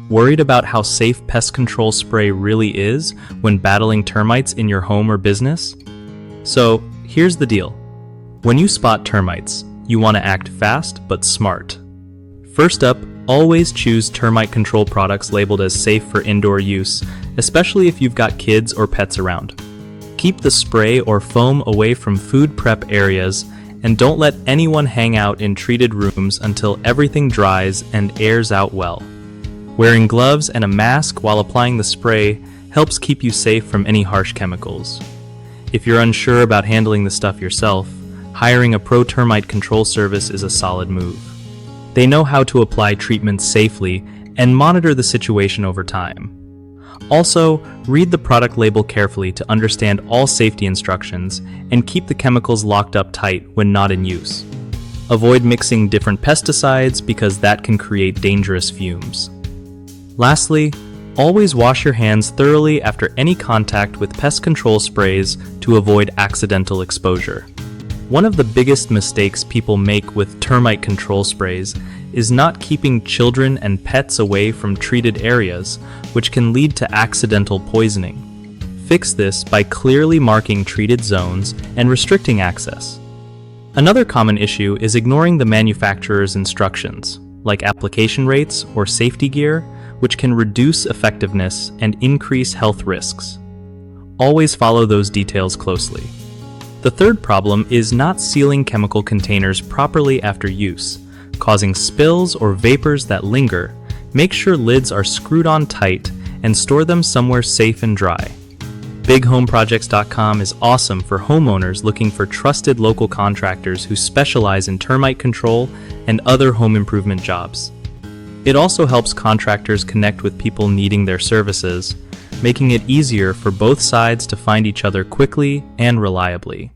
Worried about how safe pest control spray really is when battling termites in your home or business? So, here's the deal. When you spot termites, you want to act fast but smart. First up, always choose termite control products labeled as safe for indoor use, especially if you've got kids or pets around. Keep the spray or foam away from food prep areas, and don't let anyone hang out in treated rooms until everything dries and airs out well. Wearing gloves and a mask while applying the spray helps keep you safe from any harsh chemicals. If you're unsure about handling the stuff yourself, hiring a pro termite control service is a solid move. They know how to apply treatments safely and monitor the situation over time. Also, read the product label carefully to understand all safety instructions and keep the chemicals locked up tight when not in use. Avoid mixing different pesticides because that can create dangerous fumes. Lastly, always wash your hands thoroughly after any contact with pest control sprays to avoid accidental exposure. One of the biggest mistakes people make with termite control sprays is not keeping children and pets away from treated areas, which can lead to accidental poisoning. Fix this by clearly marking treated zones and restricting access. Another common issue is ignoring the manufacturer's instructions, like application rates or safety gear, which can reduce effectiveness and increase health risks. Always follow those details closely. The third problem is not sealing chemical containers properly after use, causing spills or vapors that linger. Make sure lids are screwed on tight and store them somewhere safe and dry. BigHomeProjects.com is awesome for homeowners looking for trusted local contractors who specialize in termite control and other home improvement jobs. It also helps contractors connect with people needing their services, making it easier for both sides to find each other quickly and reliably.